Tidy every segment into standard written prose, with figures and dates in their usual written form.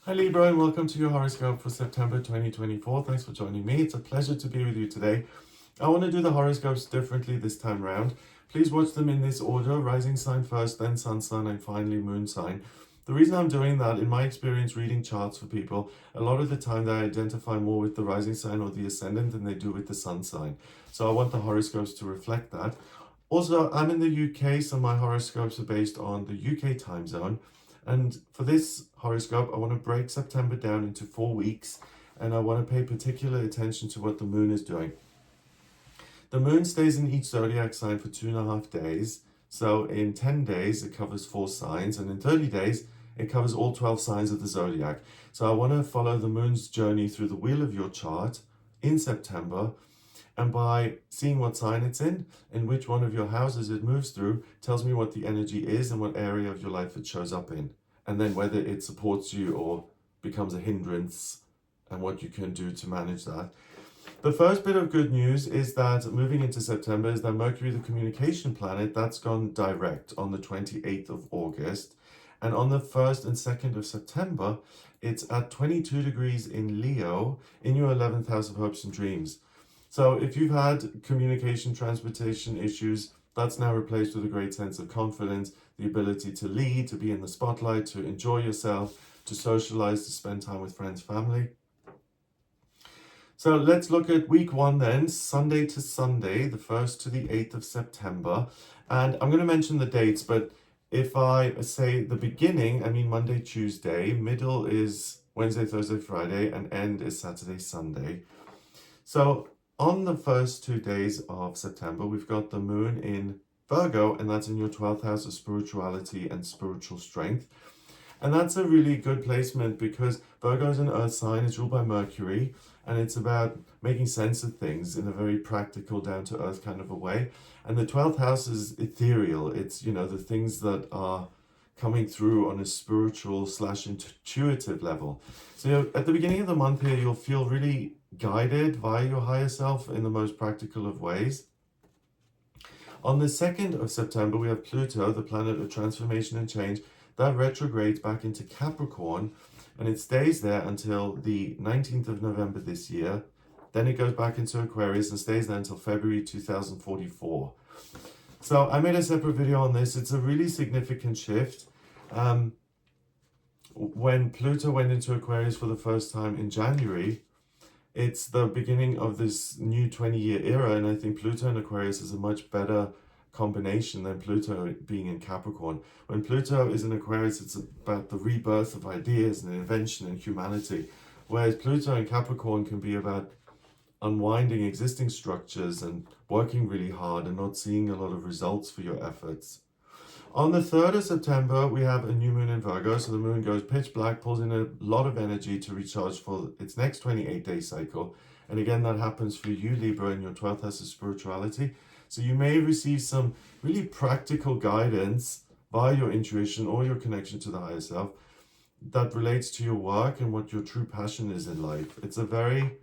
Hi Libra and welcome to your horoscope for September 2024. Thanks for joining me. It's a pleasure to be with you today. I want to do the horoscopes differently this time round. Please watch them in this order: rising sign first, then sun sign, and finally moon sign. The reason I'm doing that, in my experience reading charts for people, a lot of the time they identify more with the rising sign or the ascendant than they do with the sun sign. So I want the horoscopes to reflect that. Also, I'm in the UK, so my horoscopes are based on the UK time zone. And for this horoscope, I want to break September down into 4 weeks, and I want to pay particular attention to what the moon is doing. The moon stays in each zodiac sign for 2.5 days. So in 10 days, it covers 4 signs, and in 30 days, it covers all 12 signs of the zodiac. So I want to follow the moon's journey through the wheel of your chart in September, and by seeing what sign it's in and which one of your houses it moves through, tells me what the energy is and what area of your life it shows up in, and then whether it supports you or becomes a hindrance, and what you can do to manage that. The first bit of good news is that moving into September is that Mercury, the communication planet, that's gone direct on the 28th of August. And on the 1st and 2nd of September, it's at 22 degrees in Leo in your 11th house of hopes and dreams. So if you've had communication, transportation issues, that's now replaced with a great sense of confidence, the ability to lead, to be in the spotlight, to enjoy yourself, to socialize, to spend time with friends, family. So let's look at week 1 then, Sunday to Sunday, the 1st to the 8th of September. And I'm going to mention the dates, but if I say the beginning, I mean Monday, Tuesday, middle is Wednesday, Thursday, Friday, and end is Saturday, Sunday. So on the first 2 days of September, we've got the moon in Virgo, and that's in your 12th house of spirituality and spiritual strength. And that's a really good placement because Virgo is an earth sign, it's ruled by Mercury, and it's about making sense of things in a very practical, down-to-earth kind of a way. And the 12th house is ethereal. It's, the things that are coming through on a spiritual / intuitive level. So at the beginning of the month here, you'll feel really guided via your higher self in the most practical of ways. On the 2nd of September, we have Pluto, the planet of transformation and change, that retrogrades back into Capricorn, and it stays there until the 19th of November this year. Then it goes back into Aquarius and stays there until February 2044. So I made a separate video on this. It's a really significant shift. When Pluto went into Aquarius for the first time in January, it's the beginning of this new 20-year era, and I think Pluto in Aquarius is a much better combination than Pluto being in Capricorn. When Pluto is in Aquarius, it's about the rebirth of ideas and invention and humanity, whereas Pluto in Capricorn can be about unwinding existing structures and working really hard and not seeing a lot of results for your efforts. On the 3rd of September, we have a new moon in Virgo, so the moon goes pitch black, pulls in a lot of energy to recharge for its next 28-day cycle. And again, that happens for you, Libra, in your 12th house of spirituality. So you may receive some really practical guidance via your intuition or your connection to the higher self that relates to your work and what your true passion is in life. It's a very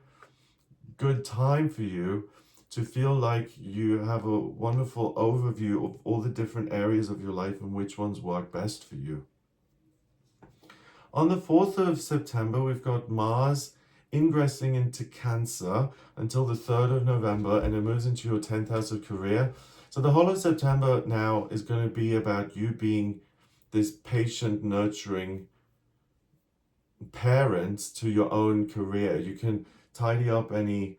good time for you to feel like you have a wonderful overview of all the different areas of your life and which ones work best for you. On the 4th of September, we've got Mars ingressing into Cancer until the 3rd of November, and it moves into your 10th house of career. So the whole of September now is going to be about you being this patient, nurturing parent to your own career. You can tidy up any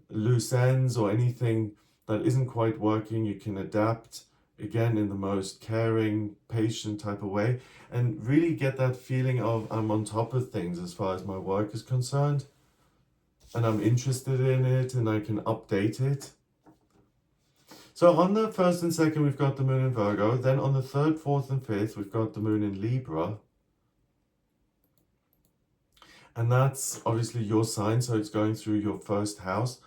loose ends or anything that isn't quite working. You can adapt, again, in the most caring, patient type of way, and really get that feeling of I'm on top of things as far as my work is concerned, and I'm interested in it and I can update it. So on the 1st and 2nd, we've got the moon in Virgo. Then on the 3rd, 4th, and 5th, we've got the moon in Libra. And that's obviously your sign, so it's going through your first house.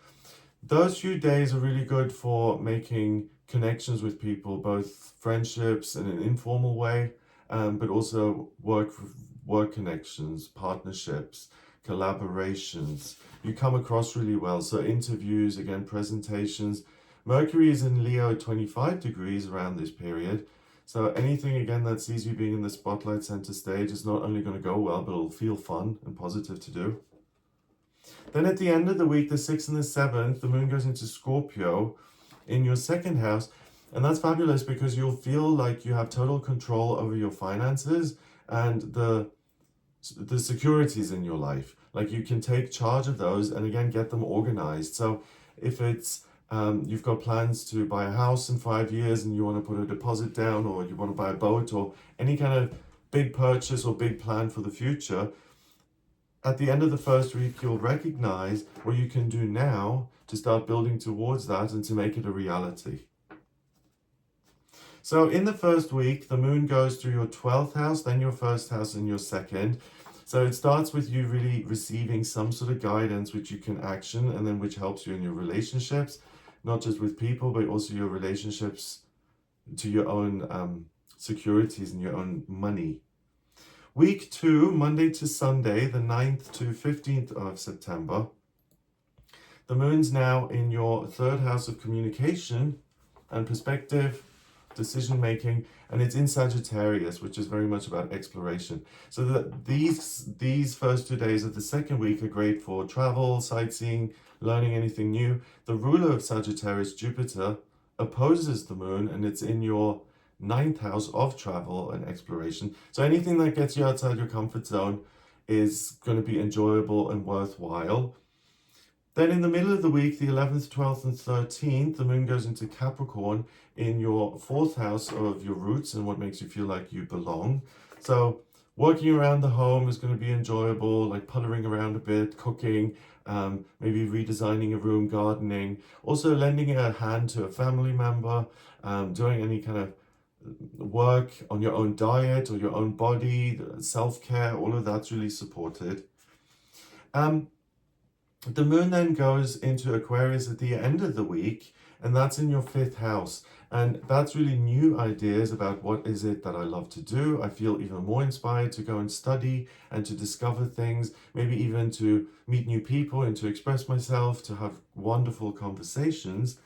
Those few days are really good for making connections with people, both friendships in an informal way, but also work connections, partnerships, collaborations. You come across really well. So interviews, again, presentations. Mercury is in Leo at 25 degrees around this period. So anything, again, that sees you being in the spotlight center stage is not only going to go well, but it'll feel fun and positive to do. Then at the end of the week, the 6th and the 7th, the moon goes into Scorpio in your second house. And that's fabulous because you'll feel like you have total control over your finances and the securities in your life. Like you can take charge of those and again get them organized. So if it's you've got plans to buy a house in 5 years and you want to put a deposit down, or you want to buy a boat, or any kind of big purchase or big plan for the future, at the end of the first week you'll recognize what you can do now to start building towards that and to make it a reality. So in the first week, the moon goes through your 12th house, then your first house and your second. So it starts with you really receiving some sort of guidance which you can action, and then which helps you in your relationships, not just with people, but also your relationships to your own securities and your own money. Week 2, Monday to Sunday, the 9th to 15th of September. The moon's now in your 3rd house of communication and perspective, decision making, and it's in Sagittarius, which is very much about exploration. So that these first 2 days of the second week are great for travel, sightseeing, learning anything new. The ruler of Sagittarius, Jupiter, opposes the moon, and it's in your 9th house of travel and exploration. So anything that gets you outside your comfort zone is going to be enjoyable and worthwhile. Then in the middle of the week, the 11th, 12th, and 13th, the moon goes into Capricorn in your 4th house of your roots and what makes you feel like you belong. So working around the home is going to be enjoyable, like puttering around a bit, cooking, maybe redesigning a room, gardening, also lending a hand to a family member, doing any kind of work on your own diet or your own body, self-care, all of that's really supported. The moon then goes into Aquarius at the end of the week, and that's in your 5th house. And that's really new ideas about what is it that I love to do. I feel even more inspired to go and study and to discover things, maybe even to meet new people and to express myself, to have wonderful conversations.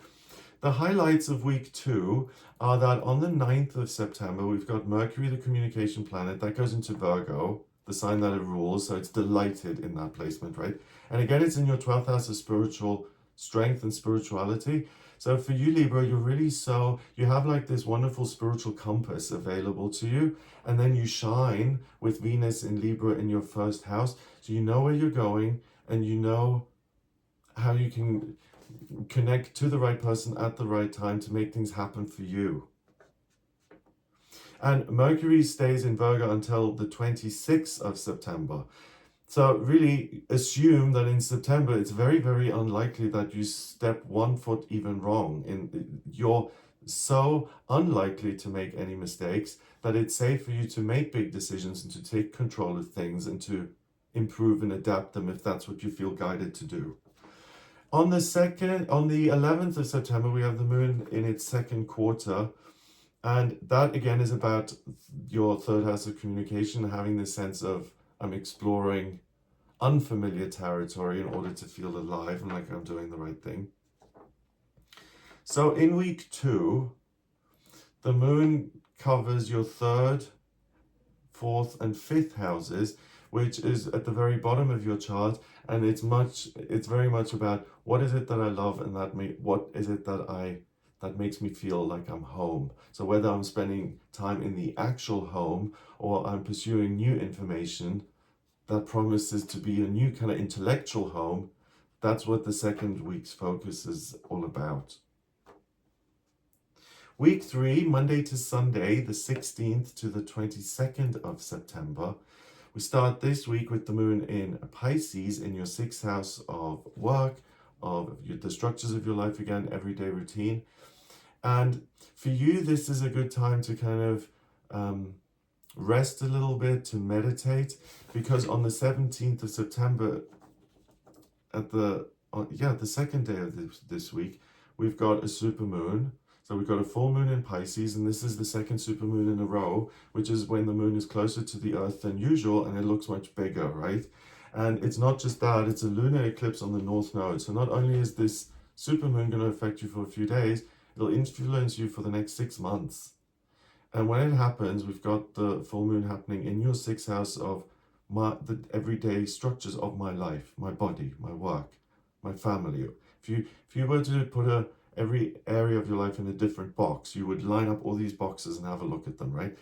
The highlights of week 2 are that on the 9th of September, we've got Mercury, the communication planet, that goes into Virgo, the sign that it rules, so it's delighted in that placement, right? And again, it's in your 12th house of spiritual strength and spirituality. So for you, Libra, you have like this wonderful spiritual compass available to you, and then you shine with Venus in Libra in your 1st house. So you know where you're going, and you know how you can connect to the right person at the right time to make things happen for you. And Mercury stays in Virgo until the 26th of September. So really assume that in September, it's very, very unlikely that you step 1 foot even wrong. You're so unlikely to make any mistakes that it's safe for you to make big decisions and to take control of things and to improve and adapt them if that's what you feel guided to do. On the 11th of September, we have the moon in its 2nd quarter. And that again is about your 3rd house of communication, having this sense of I'm exploring unfamiliar territory in order to feel alive and like I'm doing the right thing. So in week 2, the moon covers your 3rd, 4th, and 5th houses, which is at the very bottom of your chart, and it's very much about what is it that I love and what is it that makes me feel like I'm home. So whether I'm spending time in the actual home or I'm pursuing new information that promises to be a new kind of intellectual home, that's what the 2nd week's focus is all about. Week 3, Monday to Sunday, the 16th to the 22nd of September. We start this week with the moon in Pisces in your 6th house of work, of the structures of your life again, everyday routine. And for you, this is a good time to kind of rest a little bit, to meditate, because on the 17th of September, the 2nd day of this week, we've got a supermoon. So we've got a full moon in Pisces, and this is the 2nd supermoon in a row, which is when the moon is closer to the earth than usual, and it looks much bigger, right? And it's not just that, it's a lunar eclipse on the north node. So not only is this supermoon going to affect you for a few days, it'll influence you for the next 6 months. And when it happens, we've got the full moon happening in your sixth house of the everyday structures of my life, my body, my work, my family. If you were to put every area of your life in a different box, you would line up all these boxes and have a look at them, right?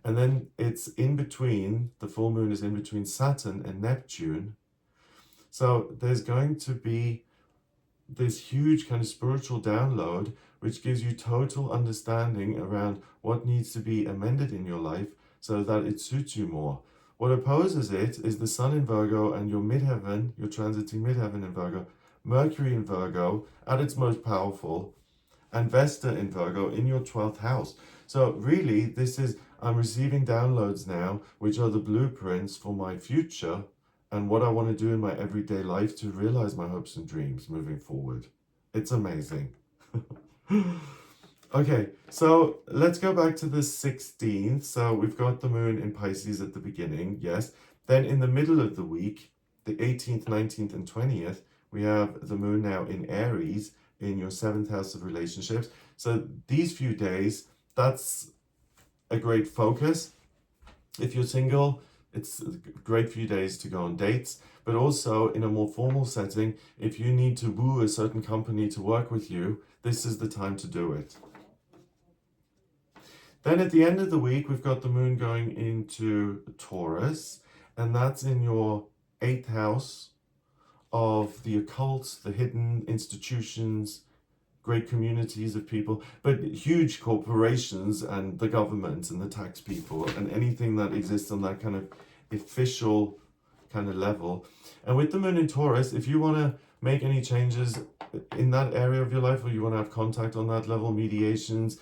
And then it's in between, the full moon is in between Saturn and Neptune. So there's going to be this huge kind of spiritual download, which gives you total understanding around what needs to be amended in your life so that it suits you more. What opposes it is the Sun in Virgo and your midheaven, you're transiting midheaven in Virgo, Mercury in Virgo at its most powerful, and Vesta in Virgo in your 12th house. So really, I'm receiving downloads now, which are the blueprints for my future and what I want to do in my everyday life to realize my hopes and dreams moving forward. It's amazing. Okay, so let's go back to the 16th. So we've got the moon in Pisces at the beginning, yes. Then in the middle of the week, the 18th, 19th, and 20th, we have the moon now in Aries in your 7th house of relationships. So these few days, that's a great focus. If you're single, it's a great few days to go on dates, but also in a more formal setting, if you need to woo a certain company to work with you, this is the time to do it. Then at the end of the week, we've got the moon going into Taurus, and that's in your 8th house of the occult, the hidden institutions, great communities of people, but huge corporations and the government and the tax people and anything that exists on that kind of official kind of level. And with the moon in Taurus, if you want to make any changes in that area of your life, or you want to have contact on that level, mediations,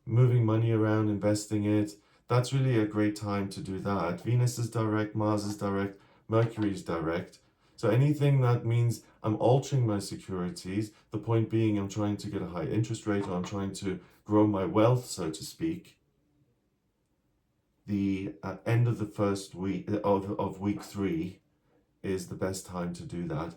moving money around, investing it, that's really a great time to do that. Venus is direct, Mars is direct, Mercury is direct. So anything that means I'm altering my securities, the point being I'm trying to get a high interest rate, or I'm trying to grow my wealth, so to speak, the end of the first week of week 3 is the best time to do that.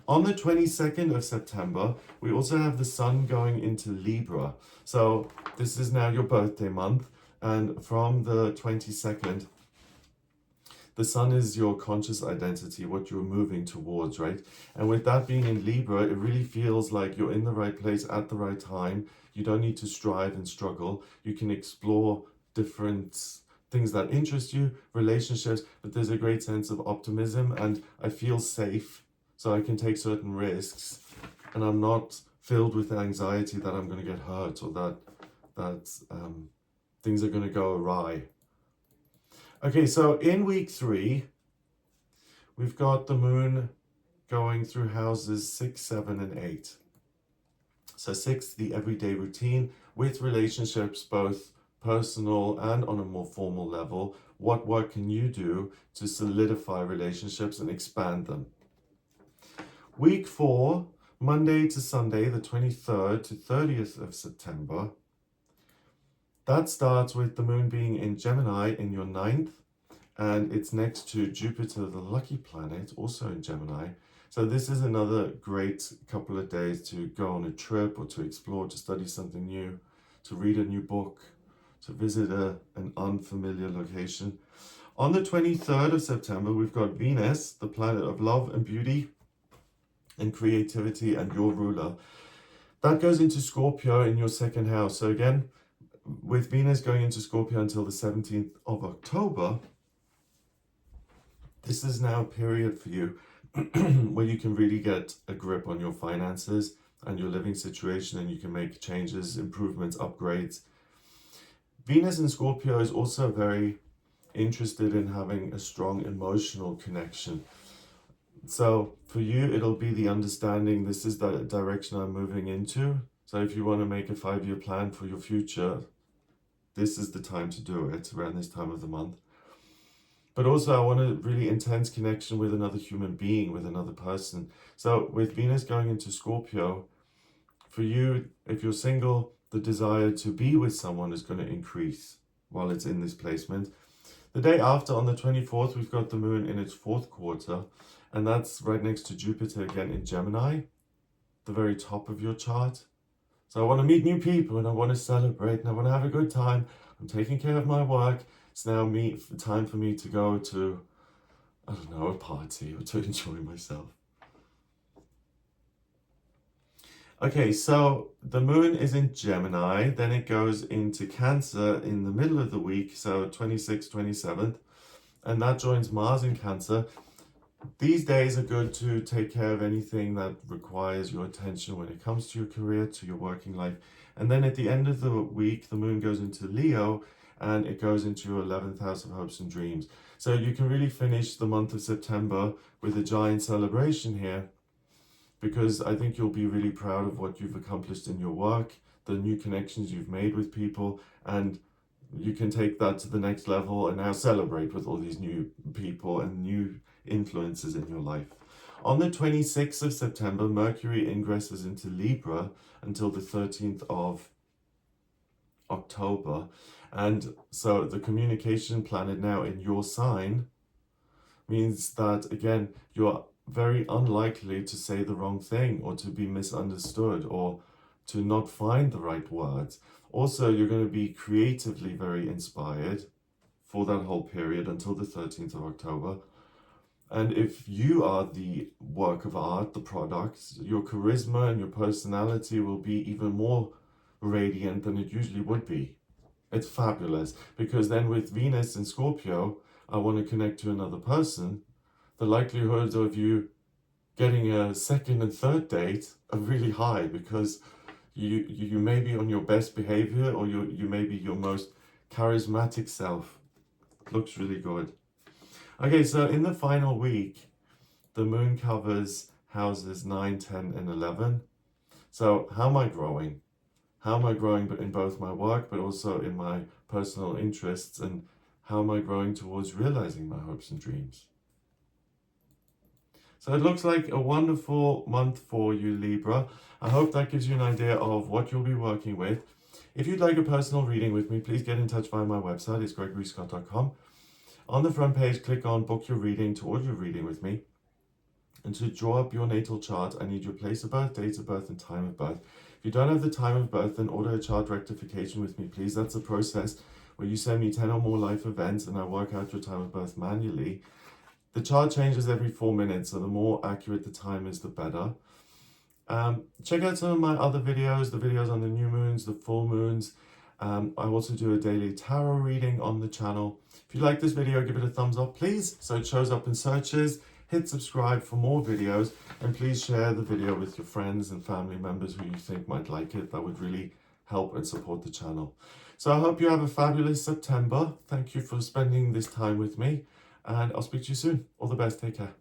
On the 22nd of September, we also have the Sun going into Libra. So this is now your birthday month, and from the 22nd, the Sun is your conscious identity, what you're moving towards, right? And with that being in Libra, it really feels like you're in the right place at the right time. You don't need to strive and struggle. You can explore different things that interest you, relationships, but there's a great sense of optimism, and I feel safe, so I can take certain risks, and I'm not filled with anxiety that I'm going to get hurt, or that things are going to go awry. Okay, so in week 3, we've got the moon going through houses 6, 7, and 8. So 6, the everyday routine with relationships, both personal and on a more formal level. What work can you do to solidify relationships and expand them? Week 4, Monday to Sunday, the 23rd to 30th of September. That starts with the moon being in Gemini in your 9th, and it's next to Jupiter, the lucky planet, also in Gemini. So this is another great couple of days to go on a trip, or to explore, to study something new, to read a new book, to visit an unfamiliar location. On the 23rd of September, we've got Venus, the planet of love and beauty and creativity, and your ruler. That goes into Scorpio in your 2nd house. So again, with Venus going into Scorpio until the 17th of October, this is now a period for you where you can really get a grip on your finances and your living situation, and you can make changes, improvements, upgrades. Venus in Scorpio is also very interested in having a strong emotional connection. So for you, it'll be the understanding, this is the direction I'm moving into. So if you want to make a 5-year plan for your future, this is the time to do it, around this time of the month. But also I want a really intense connection with another human being, with another person. So with Venus going into Scorpio, for you, if you're single, the desire to be with someone is going to increase while it's in this placement. The day after, on the 24th, we've got the moon in its 4th quarter, and that's right next to Jupiter again in Gemini, the very top of your chart. So I want to meet new people and I want to celebrate and I want to have a good time. I'm taking care of my work. It's now time for me to go to, I don't know, a party or to enjoy myself. Okay, so the moon is in Gemini, then it goes into Cancer in the middle of the week, so 26th, 27th, and that joins Mars in Cancer. These days are good to take care of anything that requires your attention when it comes to your career, to your working life. And then at the end of the week, the moon goes into Leo and it goes into your 11th house of hopes and dreams. So you can really finish the month of September with a giant celebration here, because I think you'll be really proud of what you've accomplished in your work, the new connections you've made with people, and you can take that to the next level and now celebrate with all these new people and new influences in your life. On the 26th of September, Mercury ingresses into Libra until the 13th of October. And so the communication planet now in your sign means that, again, you're very unlikely to say the wrong thing or to be misunderstood or to not find the right words. Also, you're going to be creatively very inspired for that whole period until the 13th of October. And if you are the work of art, the product, your charisma and your personality will be even more radiant than it usually would be. It's fabulous, because then with Venus in Scorpio, I want to connect to another person. The likelihood of you getting a second and third date are really high, because you may be on your best behavior, or you may be your most charismatic self. Looks really good. Okay, so in the final week, the moon covers houses 9, 10, and 11. So how am I growing? How am I growing in both my work, but also in my personal interests? And how am I growing towards realizing my hopes and dreams? So it looks like a wonderful month for you, Libra. I hope that gives you an idea of what you'll be working with. If you'd like a personal reading with me, please get in touch via my website. It's gregoryscott.com. On the front page, click on Book Your Reading to order your reading with me. And to draw up your natal chart, I need your place of birth, date of birth, and time of birth. If you don't have the time of birth, then order a chart rectification with me, please. That's a process where you send me 10 or more life events and I work out your time of birth manually. The chart changes every 4 minutes, so the more accurate the time is, the better. Check out some of my other videos, the videos on the new moons, the full moons. I also do a daily tarot reading on the channel. If you like this video, give it a thumbs up, please, so it shows up in searches. Hit subscribe for more videos, and please share the video with your friends and family members who you think might like it. That would really help and support the channel. So I hope you have a fabulous September. Thank you for spending this time with me, and I'll speak to you soon. All the best. Take care.